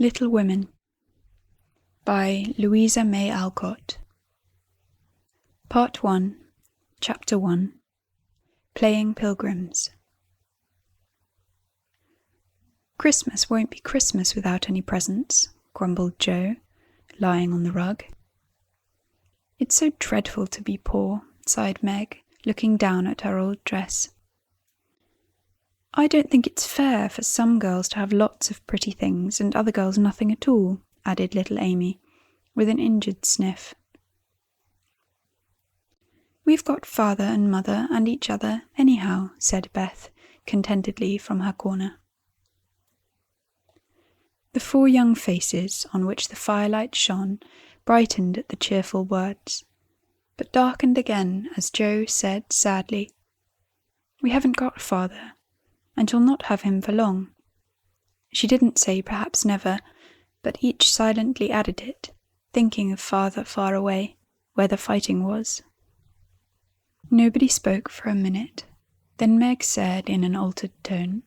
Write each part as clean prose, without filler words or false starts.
Little Women by Louisa May Alcott. Part 1, Chapter 1, Playing Pilgrims. "Christmas won't be Christmas without any presents," grumbled Jo, lying on the rug. "It's so dreadful to be poor," sighed Meg, looking down at her old dress. "I don't think it's fair for some girls to have lots of pretty things and other girls nothing at all," added little Amy, with an injured sniff. "We've got father and mother and each other, anyhow," said Beth, contentedly from her corner. The 4 young faces, on which the firelight shone, brightened at the cheerful words, but darkened again as Jo said sadly, "We haven't got father, and you'll not have him for long." She didn't say perhaps never, but each silently added it, thinking of father far away, where the fighting was. Nobody spoke for a minute. Then Meg said in an altered tone,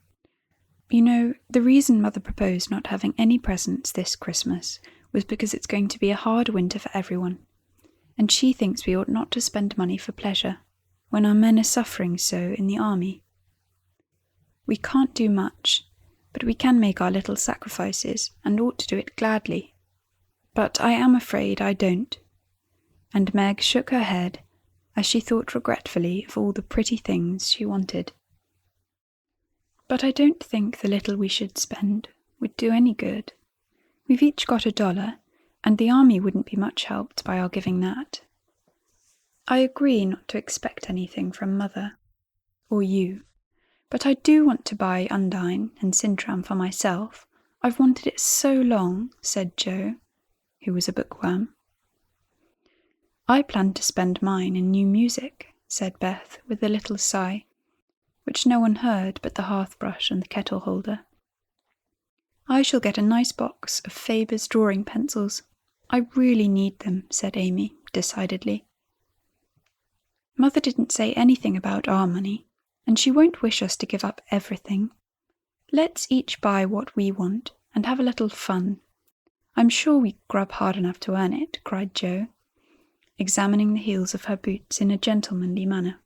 "You know, the reason Mother proposed not having any presents this Christmas was because it's going to be a hard winter for everyone, and she thinks we ought not to spend money for pleasure, when our men are suffering so in the army. We can't do much, but we can make our little sacrifices, and ought to do it gladly. But I am afraid I don't." And Meg shook her head, as she thought regretfully of all the pretty things she wanted. "But I don't think the little we should spend would do any good. We've each got $1, and the army wouldn't be much helped by our giving that. I agree not to expect anything from Mother, or you, but I do want to buy Undine and Sintram for myself. I've wanted it so long," said Jo, who was a bookworm. "I plan to spend mine in new music," said Beth with a little sigh, which no one heard but the hearth-brush and the kettle-holder. "I shall get a nice box of Faber's drawing pencils. I really need them," said Amy, decidedly. "Mother didn't say anything about our money, and she won't wish us to give up everything. Let's each buy what we want, and have a little fun. I'm sure we grub hard enough to earn it," cried Jo, examining the heels of her boots in a gentlemanly manner.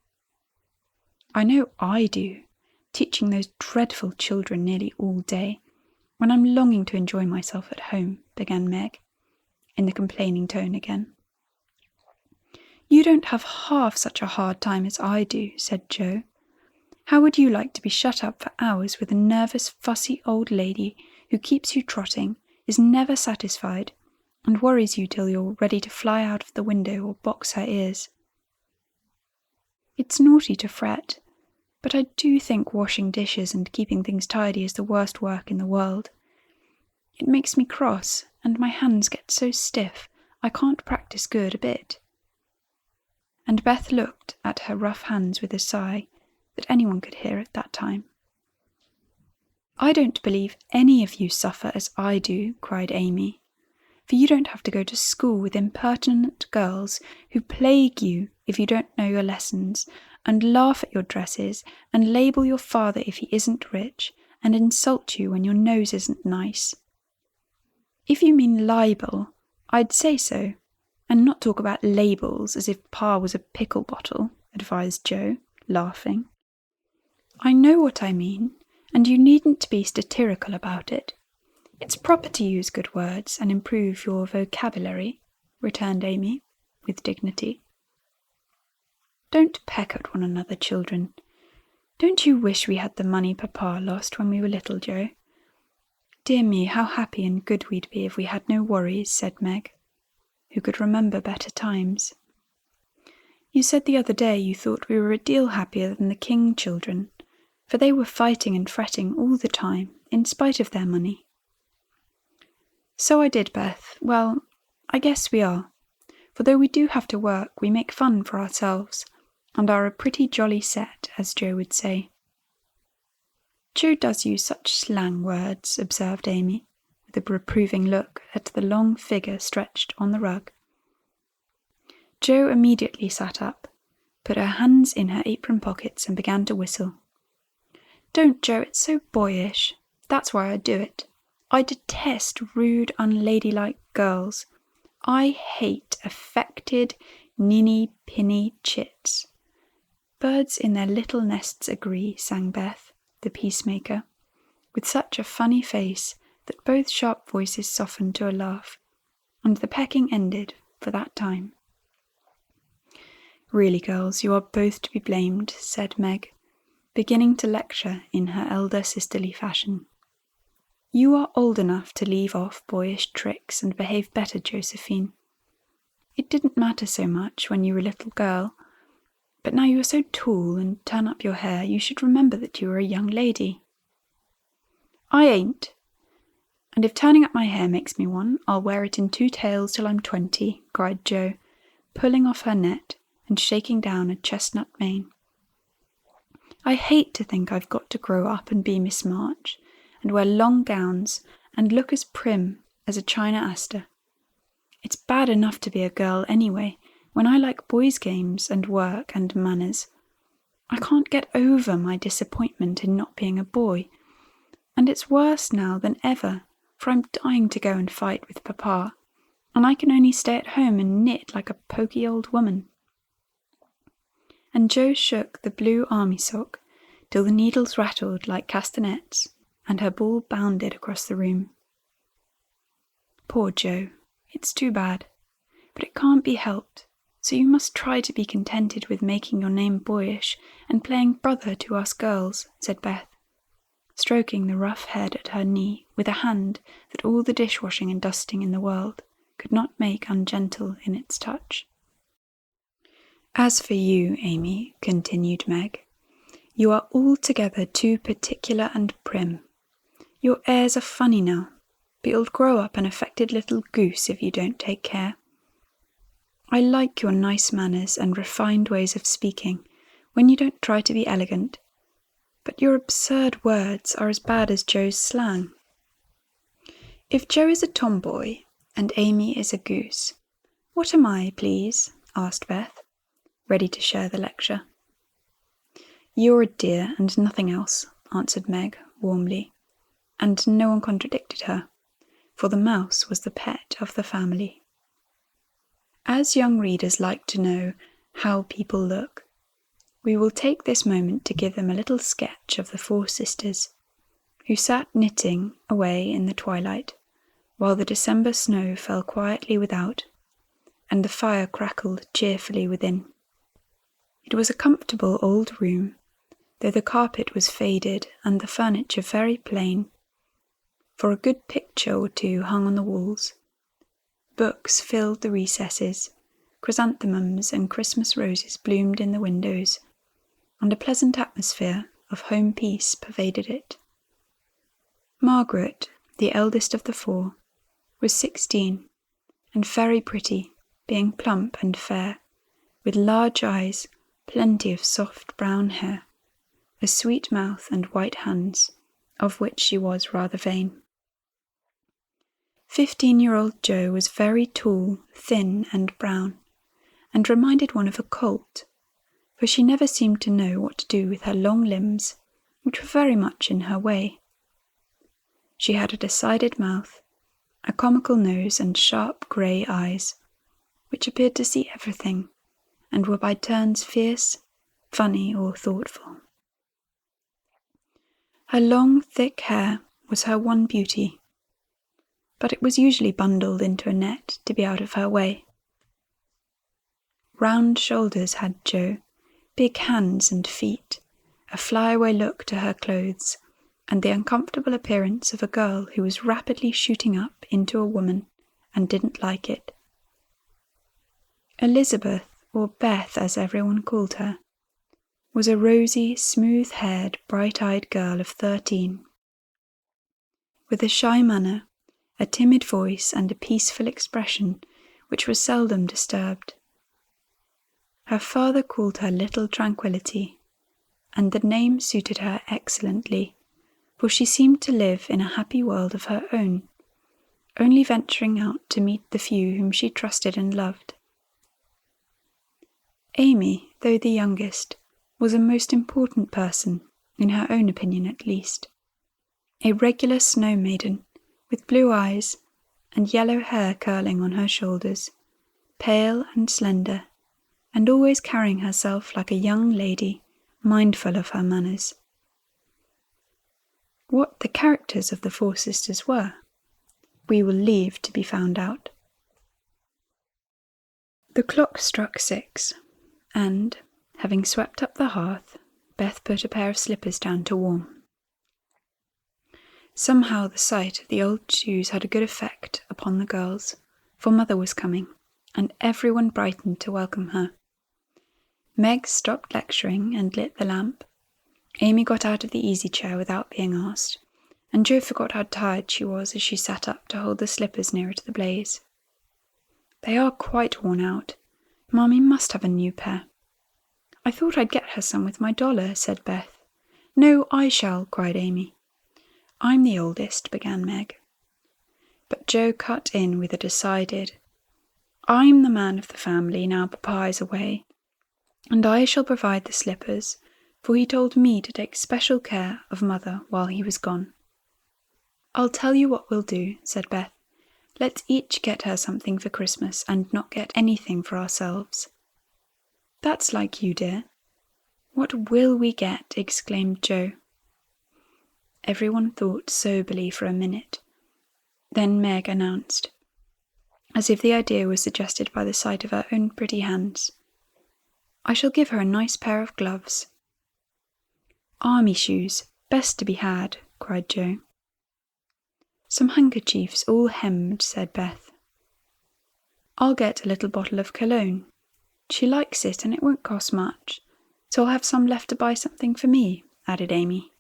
"I know I do, teaching those dreadful children nearly all day, when I'm longing to enjoy myself at home," began Meg, in the complaining tone again. "You don't have half such a hard time as I do," said Jo. "How would you like to be shut up for hours with a nervous, fussy old lady who keeps you trotting, is never satisfied, and worries you till you're ready to fly out of the window or box her ears? It's naughty to fret, but I do think washing dishes and keeping things tidy is the worst work in the world. It makes me cross, and my hands get so stiff I can't practice good a bit." And Beth looked at her rough hands with a sigh that anyone could hear at that time. "I don't believe any of you suffer as I do," cried Amy, "for you don't have to go to school with impertinent girls who plague you if you don't know your lessons, and laugh at your dresses, and label your father if he isn't rich, and insult you when your nose isn't nice." "If you mean libel, I'd say so, and not talk about labels as if Pa was a pickle bottle," advised Jo, laughing. "I know what I mean, and you needn't be satirical about it. It's proper to use good words and improve your vocabulary," returned Amy, with dignity. "Don't peck at one another, children. Don't you wish we had the money Papa lost when we were little, Jo? Dear me, how happy and good we'd be if we had no worries," said Meg, who could remember better times. "You said the other day you thought we were a deal happier than the King children, for they were fighting and fretting all the time, in spite of their money." "So I did, Beth. Well, I guess we are, for though we do have to work, we make fun for ourselves, and are a pretty jolly set, as Jo would say." "Jo does use such slang words," observed Amy, with a reproving look at the long figure stretched on the rug. Jo immediately sat up, put her hands in her apron pockets and began to whistle. "Don't, Jo, it's so boyish. That's why I do it. I detest rude, unladylike girls. I hate affected, ninny-pinny chits." "Birds in their little nests agree," sang Beth, the peacemaker, with such a funny face that both sharp voices softened to a laugh, and the pecking ended for that time. "Really, girls, you are both to be blamed," said Meg, beginning to lecture in her elder sisterly fashion. "You are old enough to leave off boyish tricks and behave better, Josephine. It didn't matter so much when you were a little girl, but now you are so tall and turn up your hair, you should remember that you are a young lady." "I ain't. And if turning up my hair makes me one, I'll wear it in 2 tails till I'm 20, cried Jo, pulling off her net and shaking down a chestnut mane. "I hate to think I've got to grow up and be Miss March, and wear long gowns, and look as prim as a china aster. It's bad enough to be a girl anyway, when I like boys' games and work and manners. I can't get over my disappointment in not being a boy, and it's worse now than ever, for I'm dying to go and fight with Papa, and I can only stay at home and knit like a poky old woman." And Jo shook the blue army sock till the needles rattled like castanets, and her ball bounded across the room. "Poor Jo, it's too bad, but it can't be helped, so you must try to be contented with making your name boyish and playing brother to us girls," said Beth, stroking the rough head at her knee with a hand that all the dishwashing and dusting in the world could not make ungentle in its touch. "As for you, Amy," continued Meg, "you are altogether too particular and prim. Your airs are funny now, but you'll grow up an affected little goose if you don't take care. I like your nice manners and refined ways of speaking, when you don't try to be elegant, but your absurd words are as bad as Jo's slang. If Jo is a tomboy and Amy is a goose, what am I, please?" asked Beth, ready to share the lecture. "You're a dear and nothing else," answered Meg warmly, and no one contradicted her, for the mouse was the pet of the family. As young readers like to know how people look, we will take this moment to give them a little sketch of the 4 sisters, who sat knitting away in the twilight, while the December snow fell quietly without, and the fire crackled cheerfully within. It was a comfortable old room, though the carpet was faded and the furniture very plain, for a good picture or 2 hung on the walls. Books filled the recesses, chrysanthemums and Christmas roses bloomed in the windows, and a pleasant atmosphere of home peace pervaded it. Margaret, the eldest of the 4, was 16, and very pretty, being plump and fair, with large eyes, plenty of soft brown hair, a sweet mouth and white hands, of which she was rather vain. 15-year-old Jo was very tall, thin and brown, and reminded one of a colt, for she never seemed to know what to do with her long limbs, which were very much in her way. She had a decided mouth, a comical nose and sharp grey eyes, which appeared to see everything, and were by turns fierce, funny or thoughtful. Her long, thick hair was her one beauty, but it was usually bundled into a net to be out of her way. Round shoulders had Jo, big hands and feet, a flyaway look to her clothes, and the uncomfortable appearance of a girl who was rapidly shooting up into a woman and didn't like it. Elizabeth, or Beth as everyone called her, was a rosy, smooth-haired, bright-eyed girl of 13, with a shy manner, a timid voice and a peaceful expression which was seldom disturbed. Her father called her Little Tranquillity, and the name suited her excellently, for she seemed to live in a happy world of her own, only venturing out to meet the few whom she trusted and loved. Amy, though the youngest, was a most important person, in her own opinion at least. A regular snow maiden, with blue eyes and yellow hair curling on her shoulders, pale and slender, and always carrying herself like a young lady, mindful of her manners. What the characters of the four sisters were, we will leave to be found out. The clock struck 6, and, having swept up the hearth, Beth put a pair of slippers down to warm. Somehow the sight of the old shoes had a good effect upon the girls, for Mother was coming, and everyone brightened to welcome her. Meg stopped lecturing and lit the lamp. Amy got out of the easy-chair without being asked, and Jo forgot how tired she was as she sat up to hold the slippers nearer to the blaze. "They are quite worn out. Mommy must have a new pair." "I thought I'd get her some with my $1," said Beth. "No, I shall," cried Amy. "I'm the oldest," began Meg. But Jo cut in with a decided, "I'm the man of the family now Papa is away, and I shall provide the slippers, for he told me to take special care of Mother while he was gone." "I'll tell you what we'll do," said Beth. "Let's each get her something for Christmas and not get anything for ourselves." "That's like you, dear." "What will we get?" exclaimed Jo. Everyone thought soberly for a minute. Then Meg announced, as if the idea was suggested by the sight of her own pretty hands, "I shall give her a nice pair of gloves." "Army shoes, best to be had," cried Jo. "Some handkerchiefs all hemmed," said Beth. "I'll get a little bottle of cologne. She likes it and it won't cost much, so I'll have some left to buy something for me," added Amy.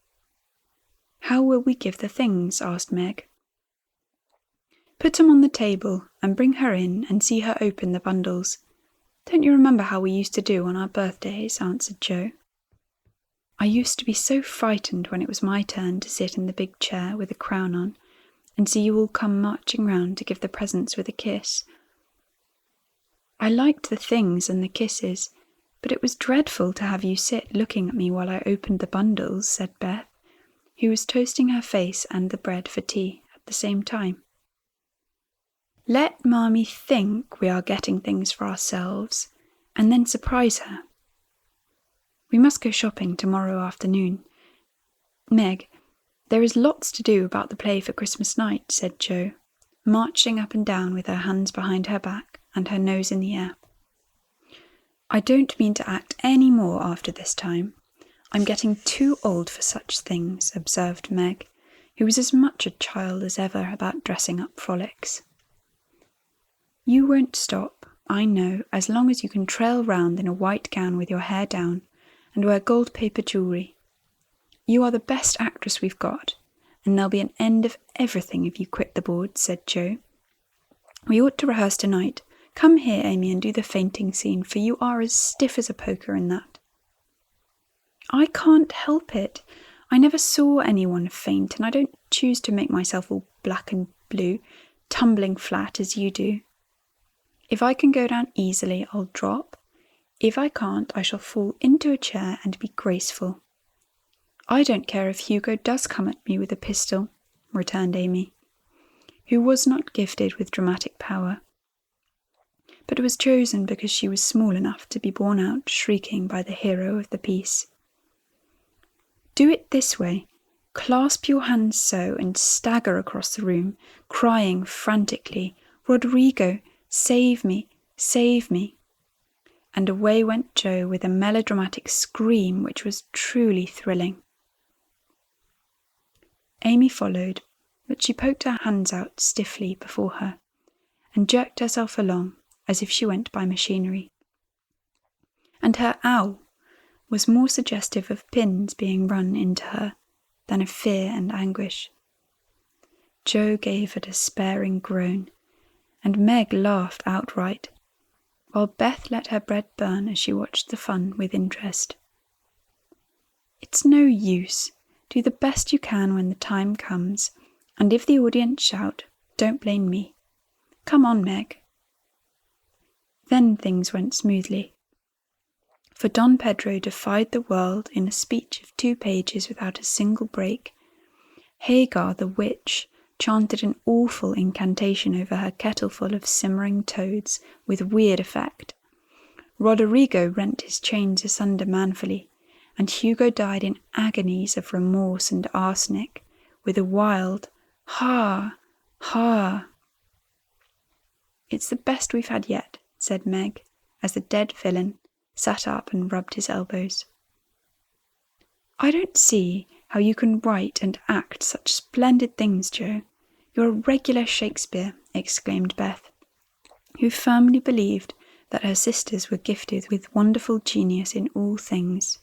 "How will we give the things?" asked Meg. "Put 'em on the table and bring her in and see her open the bundles. Don't you remember how we used to do on our birthdays?" answered Jo. "I used to be so frightened when it was my turn to sit in the big chair with a crown on and see you all come marching round to give the presents with a kiss. I liked the things and the kisses, but it was dreadful to have you sit looking at me while I opened the bundles," said Beth, who was toasting her face and the bread for tea at the same time. "Let Mommy think we are getting things for ourselves, and then surprise her. We must go shopping tomorrow afternoon. Meg, there is lots to do about the play for Christmas night," said Jo, marching up and down with her hands behind her back and her nose in the air. "I don't mean to act any more after this time. I'm getting too old for such things," observed Meg, who was as much a child as ever about dressing up frolics. "You won't stop, I know, as long as you can trail round in a white gown with your hair down and wear gold paper jewellery. You are the best actress we've got, and there'll be an end of everything if you quit the board," said Jo. "We ought to rehearse tonight. Come here, Amy, and do the fainting scene, for you are as stiff as a poker in that." "I can't help it. I never saw anyone faint, and I don't choose to make myself all black and blue, tumbling flat as you do. If I can go down easily, I'll drop. If I can't, I shall fall into a chair and be graceful. I don't care if Hugo does come at me with a pistol," returned Amy, who was not gifted with dramatic power, but was chosen because she was small enough to be borne out shrieking by the hero of the piece. "Do it this way. Clasp your hands so and stagger across the room, crying frantically, 'Rodrigo, save me, save me.'" And away went Jo with a melodramatic scream which was truly thrilling. Amy followed, but she poked her hands out stiffly before her and jerked herself along as if she went by machinery. And her "ow" was more suggestive of pins being run into her than of fear and anguish. Jo gave a despairing groan, and Meg laughed outright, while Beth let her bread burn as she watched the fun with interest. "It's no use. Do the best you can when the time comes, and if the audience shout, don't blame me. Come on, Meg." Then things went smoothly, for Don Pedro defied the world in a speech of 2 pages without a single break. Hagar the witch, chanted an awful incantation over her kettleful of simmering toads with weird effect. Roderigo rent his chains asunder manfully, and Hugo died in agonies of remorse and arsenic, with a wild "Ha! Ha!" "It's the best we've had yet," said Meg, as the dead villain sat up and rubbed his elbows. "I don't see how you can write and act such splendid things, Joe. You're a regular Shakespeare," exclaimed Beth, who firmly believed that her sisters were gifted with wonderful genius in all things.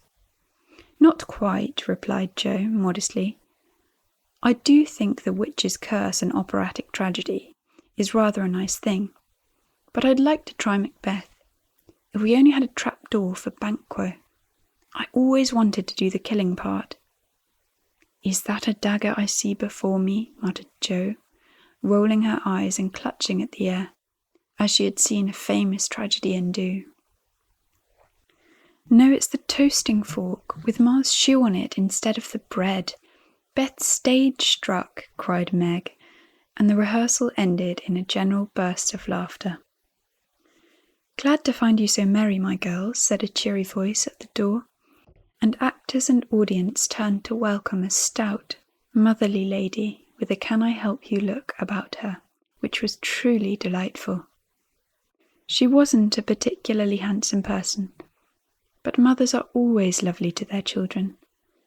"Not quite," replied Joe modestly. "I do think The Witch's Curse and operatic tragedy is rather a nice thing, but I'd like to try Macbeth. If we only had a trapdoor for Banquo. I always wanted to do the killing part." "Is that a dagger I see before me?" muttered Jo, rolling her eyes and clutching at the air, as she had seen a famous tragedian do. "No, it's the toasting fork, with Ma's shoe on it instead of the bread. Beth's stage struck," cried Meg, and the rehearsal ended in a general burst of laughter. "Glad to find you so merry, my girls," said a cheery voice at the door, and actors and audience turned to welcome a stout, motherly lady with a "Can I help you" look about her, which was truly delightful. She wasn't a particularly handsome person, but mothers are always lovely to their children,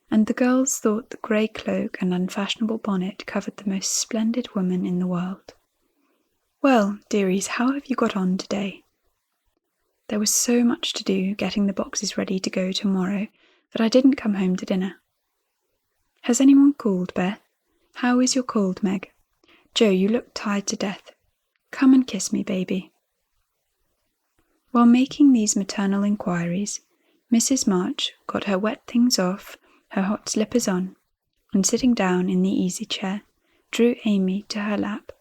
and the girls thought the grey cloak and unfashionable bonnet covered the most splendid woman in the world. "Well, dearies, how have you got on today?" "There was so much to do getting the boxes ready to go tomorrow that I didn't come home to dinner." "Has anyone called, Beth? How is your cold, Meg? Joe, you look tired to death. Come and kiss me, baby." While making these maternal inquiries, Mrs. March got her wet things off, her hot slippers on, and sitting down in the easy chair, drew Amy to her lap,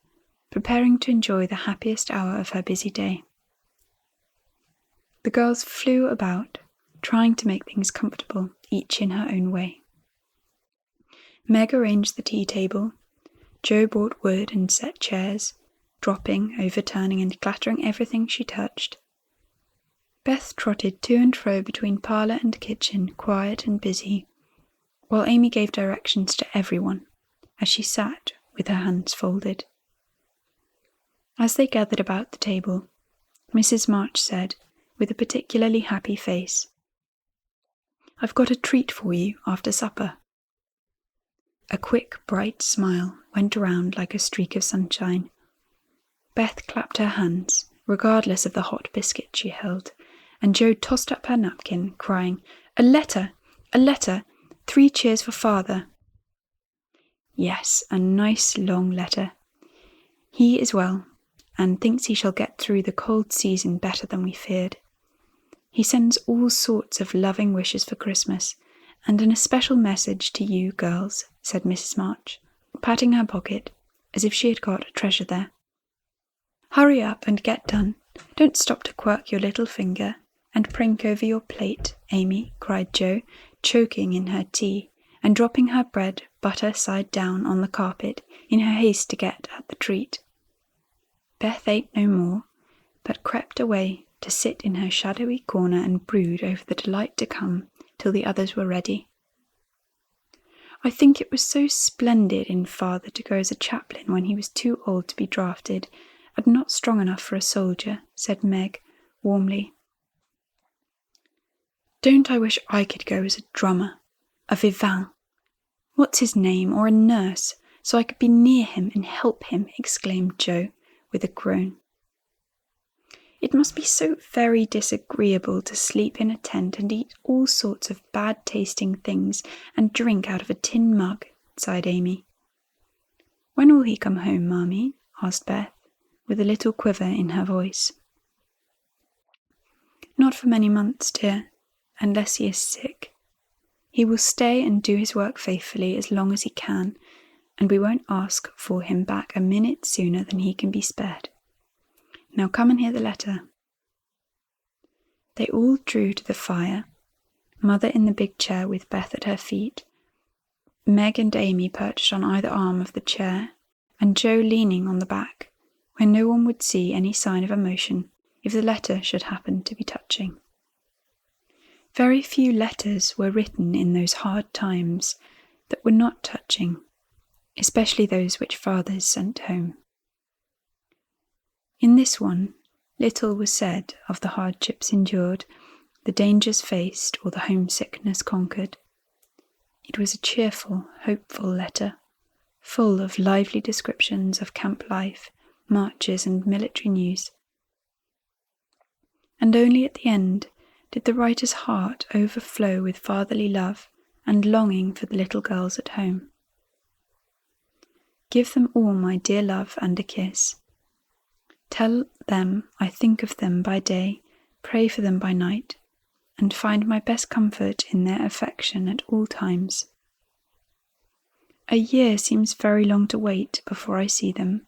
preparing to enjoy the happiest hour of her busy day. The girls flew about, trying to make things comfortable, each in her own way. Meg arranged the tea table, Jo brought wood and set chairs, dropping, overturning and clattering everything she touched. Beth trotted to and fro between parlour and kitchen, quiet and busy, while Amy gave directions to everyone, as she sat with her hands folded. As they gathered about the table, Mrs. March said, with a particularly happy face, "I've got a treat for you after supper." A quick, bright smile went around like a streak of sunshine. Beth clapped her hands, regardless of the hot biscuit she held, and Jo tossed up her napkin, crying, "A letter! A letter! 3 cheers for father." "Yes, a nice long letter. He is well, and thinks he shall get through the cold season better than we feared. He sends all sorts of loving wishes for Christmas, and an especial message to you girls," said Mrs. March, patting her pocket as if she had got a treasure there. "Hurry up and get done. Don't stop to quirk your little finger and prink over your plate, Amy," cried Jo, choking in her tea and dropping her bread butter side down on the carpet in her haste to get at the treat. Beth ate no more, but crept away to sit in her shadowy corner and brood over the delight to come till the others were ready. "I think it was so splendid in father to go as a chaplain when he was too old to be drafted and not strong enough for a soldier," said Meg warmly. "Don't I wish I could go as a drummer, a vivant, what's his name, or a nurse, so I could be near him and help him," exclaimed Jo with a groan. "It must be so very disagreeable to sleep in a tent and eat all sorts of bad-tasting things and drink out of a tin mug," sighed Amy. "When will he come home, Marmee?" asked Beth, with a little quiver in her voice. "Not for many months, dear, unless he is sick. He will stay and do his work faithfully as long as he can, and we won't ask for him back a minute sooner than he can be spared. Now come and hear the letter." They all drew to the fire, Mother in the big chair with Beth at her feet, Meg and Amy perched on either arm of the chair, and Joe leaning on the back, where no one would see any sign of emotion if the letter should happen to be touching. Very few letters were written in those hard times that were not touching, especially those which fathers sent home. In this one, little was said of the hardships endured, the dangers faced, or the homesickness conquered. It was a cheerful, hopeful letter, full of lively descriptions of camp life, marches, and military news. And only at the end did the writer's heart overflow with fatherly love and longing for the little girls at home. Give them all my dear love and a kiss. Tell them I think of them by day, pray for them by night, and find my best comfort in their affection at all times. A year seems very long to wait before I see them,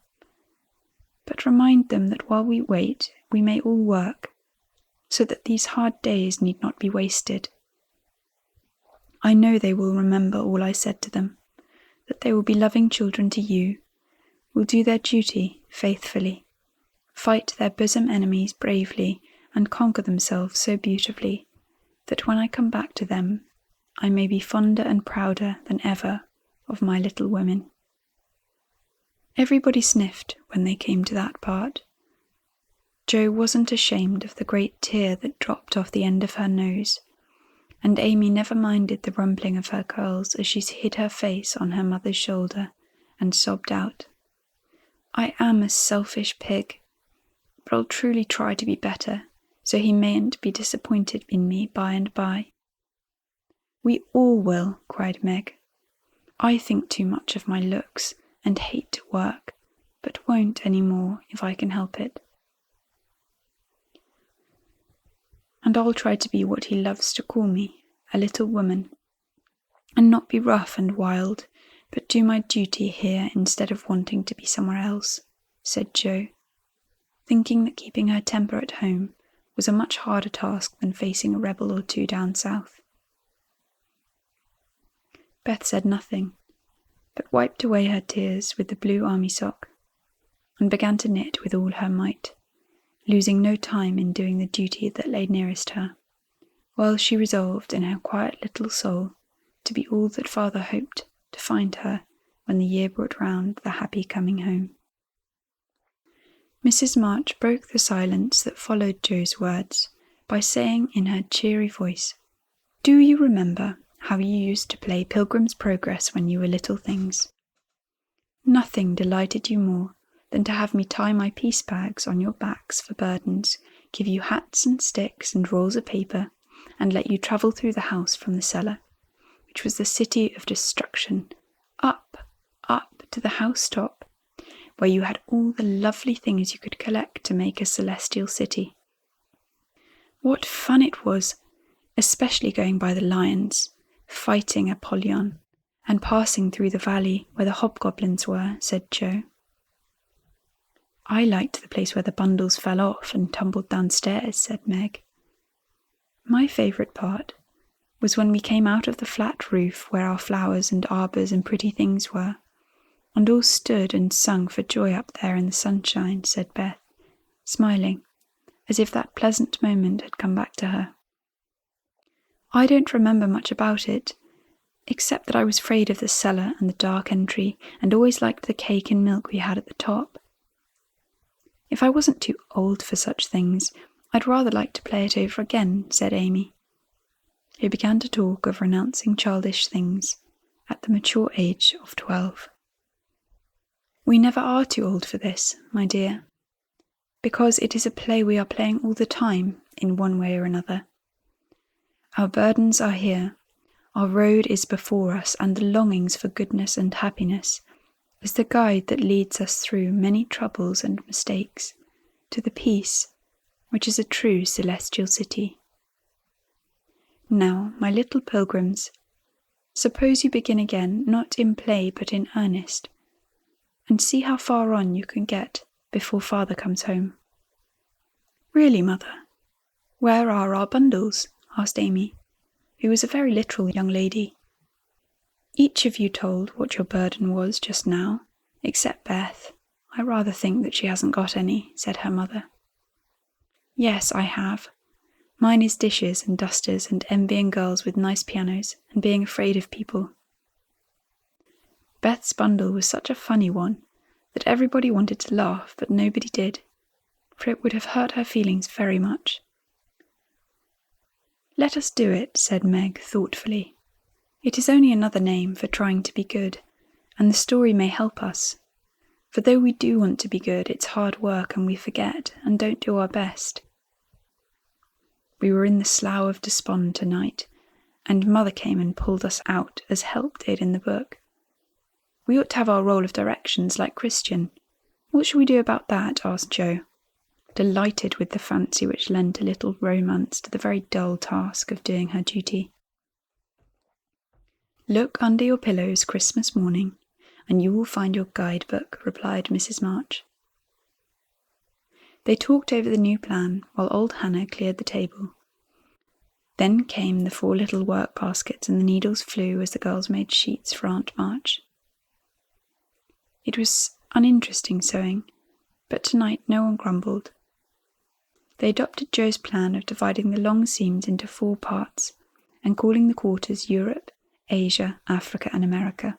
but remind them that while we wait, we may all work, so that these hard days need not be wasted. I know they will remember all I said to them, that they will be loving children to you, will do their duty faithfully, fight their bosom enemies bravely, and conquer themselves so beautifully, that when I come back to them, I may be fonder and prouder than ever of my little women. Everybody sniffed when they came to that part. Jo wasn't ashamed of the great tear that dropped off the end of her nose, and Amy never minded the rumpling of her curls as she hid her face on her mother's shoulder and sobbed out, "I am a selfish pig, but I'll truly try to be better, so he mayn't be disappointed in me by and by." "We all will," cried Meg. "I think too much of my looks and hate to work, but won't any more if I can help it. And I'll try to be what he loves to call me, a little woman, and not be rough and wild, but do my duty here instead of wanting to be somewhere else," said Jo, thinking that keeping her temper at home was a much harder task than facing a rebel or two down south. Beth said nothing, but wiped away her tears with the blue army sock, and began to knit with all her might, losing no time in doing the duty that lay nearest her, while she resolved in her quiet little soul to be all that father hoped to find her when the year brought round the happy coming home. Mrs. March broke the silence that followed Jo's words by saying in her cheery voice, "Do you remember how you used to play Pilgrim's Progress when you were little things? Nothing delighted you more than to have me tie my piece bags on your backs for burdens, give you hats and sticks and rolls of paper, and let you travel through the house from the cellar, which was the city of destruction, up to the housetop, where you had all the lovely things you could collect to make a celestial city. What fun it was, especially going by the lions, fighting Apollyon, and passing through the valley where the hobgoblins were," said Jo. "I liked the place where the bundles fell off and tumbled downstairs," said Meg. "My favourite part was when we came out of the flat roof where our flowers and arbours and pretty things were, and all stood and sung for joy up there in the sunshine," said Beth, smiling, as if that pleasant moment had come back to her. "I don't remember much about it, except that I was afraid of the cellar and the dark entry, and always liked the cake and milk we had at the top. If I wasn't too old for such things, I'd rather like to play it over again," said Amy, who began to talk of renouncing childish things at the mature age of 12. "We never are too old for this, my dear, because it is a play we are playing all the time, in one way or another. Our burdens are here, our road is before us, and the longings for goodness and happiness is the guide that leads us through many troubles and mistakes to the peace which is a true celestial city. Now, my little pilgrims, suppose you begin again, not in play but in earnest, and see how far on you can get before father comes home." "Really, mother, where are our bundles?" asked Amy, who was a very literal young lady. "Each of you told what your burden was just now, Except Beth. I rather think that she hasn't got any, said her mother. Yes, I have. Mine is dishes and dusters and envying girls with nice pianos and being afraid of people. Beth's bundle was such a funny one that everybody wanted to laugh, but nobody did, for it would have hurt her feelings very much. Let us do it, said Meg thoughtfully. It is only another name for trying to be good, and the story may help us. For though we do want to be good, it's hard work and we forget and don't do our best. We were in the slough of despond tonight, and Mother came and pulled us out as Help did in the book. We ought to have our roll of directions like Christian. What shall we do about that? Asked Jo, delighted with the fancy which lent a little romance to the very dull task of doing her duty. Look under your pillows Christmas morning, and you will find your guidebook, replied Mrs. March. They talked over the new plan while old Hannah cleared the table. Then came the 4 little work baskets, and the needles flew as the girls made sheets for Aunt March. It was uninteresting sewing, but tonight no one grumbled. They adopted Jo's plan of dividing the long seams into 4 parts and calling the quarters Europe, Asia, Africa and America,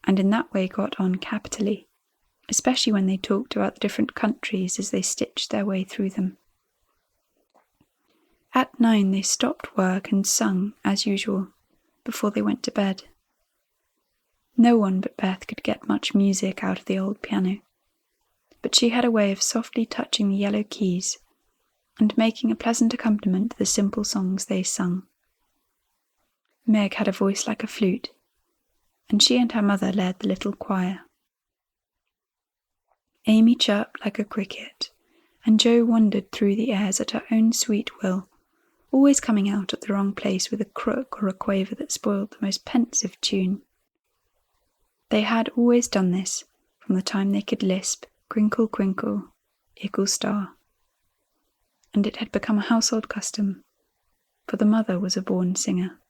and in that way got on capitally, especially when they talked about the different countries as they stitched their way through them. At 9 they stopped work and sung, as usual, before they went to bed. No one but Beth could get much music out of the old piano, but she had a way of softly touching the yellow keys and making a pleasant accompaniment to the simple songs they sung. Meg had a voice like a flute, and she and her mother led the little choir. Amy chirped like a cricket, and Jo wandered through the airs at her own sweet will, always coming out at the wrong place with a crook or a quaver that spoiled the most pensive tune. They had always done this from the time they could lisp Crinkle, crinkle, ickle star, and it had become a household custom, for the mother was a born singer.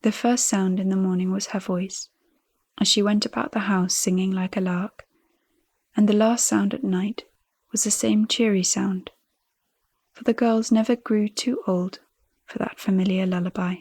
The first sound in the morning was her voice, as she went about the house singing like a lark, and the last sound at night was the same cheery sound, for the girls never grew too old for that familiar lullaby.